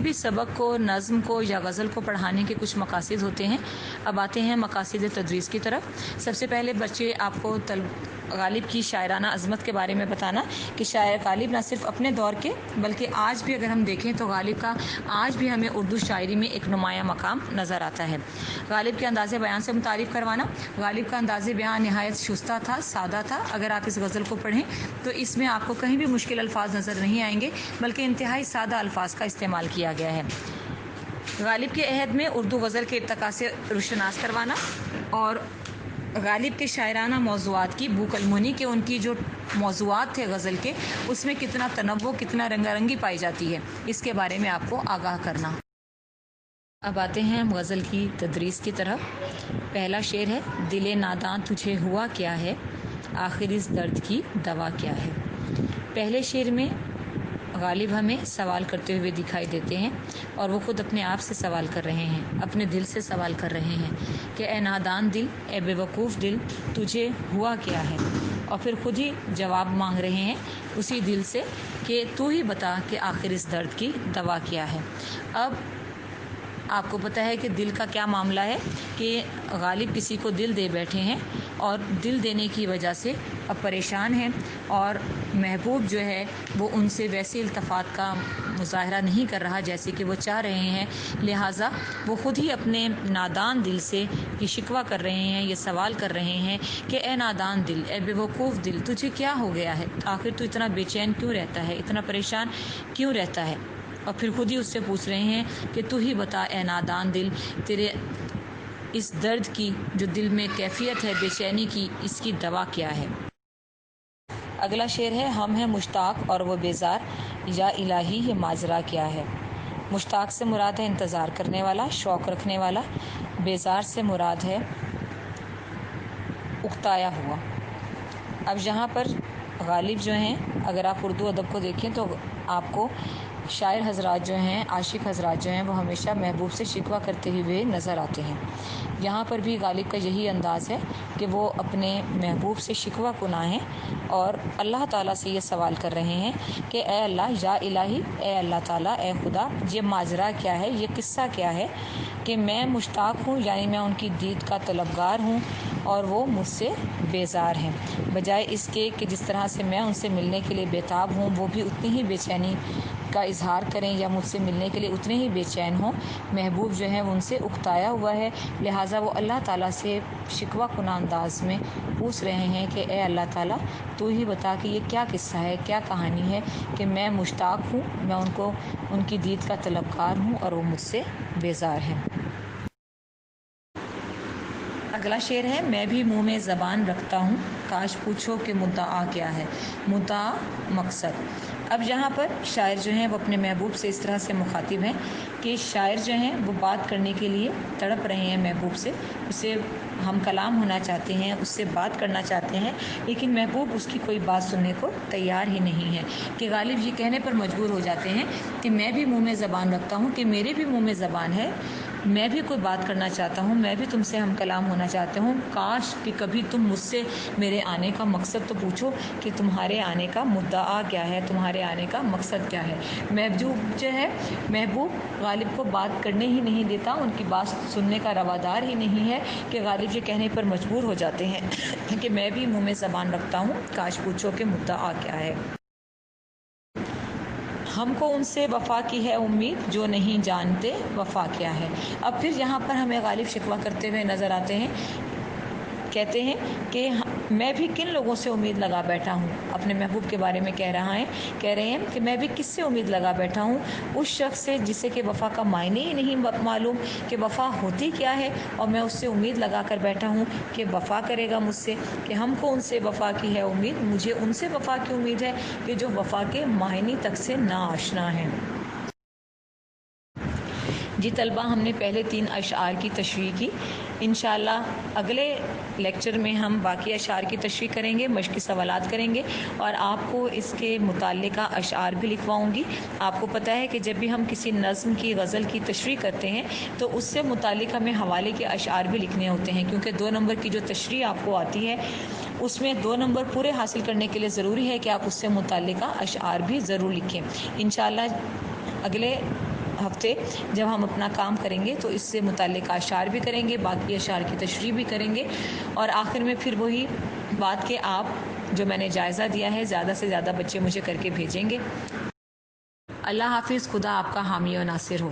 بھی سبق کو، نظم کو یا غزل کو پڑھانے کے کچھ مقاصد ہوتے ہیں۔ اب آتے ہیں مقاصد تدریس کی طرف۔ سب سے پہلے بچے آپ کو غالب کی شاعرانہ عظمت کے بارے میں بتانا کہ شاعر غالب نہ صرف اپنے دور کے بلکہ آج بھی اگر ہم دیکھیں تو غالب کا آج بھی ہمیں اردو شاعری میں ایک نمایاں مقام نظر آتا ہے۔ غالب کے انداز بیان سے متعارف کروانا۔ غالب کا انداز بیان نہایت شستہ تھا، سادہ تھا۔ اگر آپ اس غزل کو پڑھیں تو اس میں آپ کو کہیں بھی مشکل الفاظ نظر نہیں آئیں گے، بلکہ انتہائی سادہ الفاظ کا استعمال کیا گیا ہے۔ غالب کے عہد میں اردو غزل کے ارتقاء سے روشناس کروانا اور غالب کے شاعرانہ موضوعات کی بوک المنی کے ان کی جو موضوعات تھے غزل کے، اس میں کتنا تنوع، کتنا رنگا رنگی پائی جاتی ہے، اس کے بارے میں آپ کو آگاہ کرنا۔ اب آتے ہیں ہم غزل کی تدریس کی طرف۔ پہلا شعر ہے: دل ناداں تجھے ہوا کیا ہے، آخر اس درد کی دوا کیا ہے۔ پہلے شعر میں غالب ہمیں سوال کرتے ہوئے دکھائی دیتے ہیں اور وہ خود اپنے آپ سے سوال کر رہے ہیں، اپنے دل سے سوال کر رہے ہیں کہ اے نادان دل، اے بے وقوف دل، تجھے ہوا کیا ہے، اور پھر خود ہی جواب مانگ رہے ہیں اسی دل سے کہ تو ہی بتا کہ آخر اس درد کی دوا کیا ہے۔ اب آپ کو پتہ ہے کہ دل کا کیا معاملہ ہے کہ غالب کسی کو دل دے بیٹھے ہیں اور دل دینے کی وجہ سے اب پریشان ہیں، اور محبوب جو ہے وہ ان سے ویسے التفات کا مظاہرہ نہیں کر رہا جیسے کہ وہ چاہ رہے ہیں، لہٰذا وہ خود ہی اپنے نادان دل سے یہ شکوہ کر رہے ہیں، یہ سوال کر رہے ہیں کہ اے نادان دل، اے بے وقوف دل، تجھے کیا ہو گیا ہے، آخر تو اتنا بے چین کیوں رہتا ہے، اتنا پریشان کیوں رہتا ہے، اور پھر خود ہی اس سے پوچھ رہے ہیں کہ تو ہی بتا اے نادان دل، تیرے اس درد کی جو دل میں کیفیت ہے بے چینی کی، اس کی دوا کیا ہے۔ اگلا شعر ہے: ہم ہیں مشتاق اور وہ بیزار، یا الہی یہ ماجرا کیا ہے۔ مشتاق سے مراد ہے انتظار کرنے والا، شوق رکھنے والا۔ بیزار سے مراد ہے اکتایا ہوا۔ اب یہاں پر غالب جو ہیں، اگر آپ اردو ادب کو دیکھیں تو آپ کو شاعر حضرات جو ہیں، عاشق حضرات جو ہیں، وہ ہمیشہ محبوب سے شکوہ کرتے ہوئے نظر آتے ہیں۔ یہاں پر بھی غالب کا یہی انداز ہے کہ وہ اپنے محبوب سے شکوہ کناں ہیں اور اللہ تعالیٰ سے یہ سوال کر رہے ہیں کہ اے اللہ، یا الہی، اے اللہ تعالیٰ، اے خدا، یہ ماجرا کیا ہے، یہ قصہ کیا ہے کہ میں مشتاق ہوں، یعنی میں ان کی دید کا طلبگار ہوں اور وہ مجھ سے بیزار ہیں، بجائے اس کے کہ جس طرح سے میں ان سے ملنے کے لیے بیتاب ہوں، وہ بھی اتنی ہی بے چینی کا اظہار کریں یا مجھ سے ملنے کے لیے اتنے ہی بے چین ہوں۔ محبوب جو ہے ان سے اکتایا ہوا ہے، لہٰذا وہ اللہ تعالیٰ سے شکوہ کناں انداز میں پوچھ رہے ہیں کہ اے اللہ تعالیٰ، تو ہی بتا کہ یہ کیا قصہ ہے، کیا کہانی ہے کہ میں مشتاق ہوں، میں ان کی دید کا طلبگار ہوں اور وہ مجھ سے بیزار ہیں۔ اگلا شعر ہے: میں بھی منہ میں زبان رکھتا ہوں، کاش پوچھو کہ مدعا کیا ہے۔ مدعا مقصد۔ اب یہاں پر شاعر جو ہیں وہ اپنے محبوب سے اس طرح سے مخاطب ہیں کہ شاعر جو ہیں وہ بات کرنے کے لیے تڑپ رہے ہیں محبوب سے، اسے ہم کلام ہونا چاہتے ہیں، اس سے بات کرنا چاہتے ہیں، لیکن محبوب اس کی کوئی بات سننے کو تیار ہی نہیں ہے کہ غالب یہ کہنے پر مجبور ہو جاتے ہیں کہ میں بھی منہ میں زبان رکھتا ہوں، کہ میرے بھی منہ میں زبان ہے، میں بھی کوئی بات کرنا چاہتا ہوں، میں بھی تم سے ہم کلام ہونا چاہتا ہوں، کاش کہ کبھی تم مجھ سے میرے آنے کا مقصد تو پوچھو کہ تمہارے آنے کا مدعا کیا ہے، تمہارے آنے کا مقصد کیا ہے۔ محبوب جو ہے، محبوب غالب کو بات کرنے ہی نہیں دیتا، ان کی بات سننے کا روادار ہی نہیں ہے کہ غالب یہ کہنے پر مجبور ہو جاتے ہیں کہ میں بھی منہ میں زبان رکھتا ہوں، کاش پوچھو کہ مدعا کیا ہے۔ ہم کو ان سے وفا کی ہے امید، جو نہیں جانتے وفا کیا ہے۔ اب پھر یہاں پر ہمیں غالب شکوہ کرتے ہوئے نظر آتے ہیں، کہتے ہیں کہ میں بھی کن لوگوں سے امید لگا بیٹھا ہوں، اپنے محبوب کے بارے میں کہہ رہے ہیں کہ میں بھی کس سے امید لگا بیٹھا ہوں، اس شخص سے جسے کہ وفا کا معنی ہی نہیں معلوم کہ وفا ہوتی کیا ہے، اور میں اس سے امید لگا کر بیٹھا ہوں کہ وفا کرے گا مجھ سے، کہ ہم کو ان سے وفا کی ہے امید، مجھے ان سے وفا کی امید ہے کہ جو وفا کے معنی تک سے نا آشنا ہیں۔ جی طلبہ، ہم نے پہلے 3 اشعار کی تشریح کی، انشاءاللہ اگلے لیکچر میں ہم باقی اشعار کی تشریح کریں گے، مشقی سوالات کریں گے اور آپ کو اس کے متعلقہ اشعار بھی لکھواؤں گی۔ آپ کو پتہ ہے کہ جب بھی ہم کسی نظم کی، غزل کی تشریح کرتے ہیں تو اس سے متعلق ہمیں حوالے کے اشعار بھی لکھنے ہوتے ہیں، کیونکہ 2 نمبر کی جو تشریح آپ کو آتی ہے اس میں 2 نمبر پورے حاصل کرنے کے لیے ضروری ہے کہ آپ اس سے متعلقہ اشعار بھی ضرور لکھیں۔ انشاءاللہ اگلے ہفتے جب ہم اپنا کام کریں گے تو اس سے متعلق اشعار بھی کریں گے، باقی اشعار کی تشریح بھی کریں گے، اور آخر میں پھر وہی بات کہ آپ جو میں نے جائزہ دیا ہے زیادہ سے زیادہ بچے مجھے کر کے بھیجیں گے۔ اللہ حافظ، خدا آپ کا حامی و ناصر ہو۔